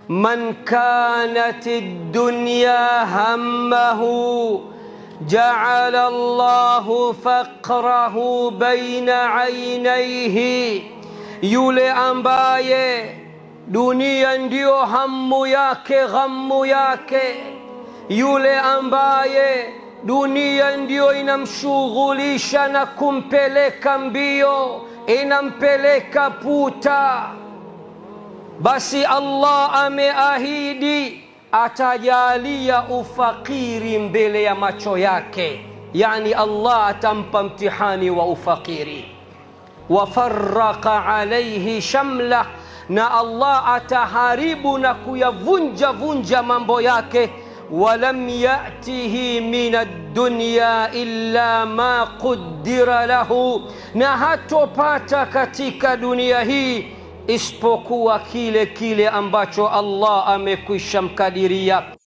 man kanat ad-dunya hammahu ja'ala Allahu faqrahu baina aynayhi, yule ambaye dunia ndio hamu yake, ghamu yake, yule ambaye dunia ndio inamshughulisha na kumpeleka mbio, inampeleka puta, basi Allah ameahidi atajalia ufakiri mbele ya macho yake, yani Allah atampa mtihani wa ufakiri. Wafarraqa alayhi shamlah, na Allah ataharibu na kuyavunja mambo yake. Walam yatihi min ad-dunya illa ma quddira lahu, na hatopata katika dunia hii isipokuwa kile ambacho Allah amekwisha mkadiria.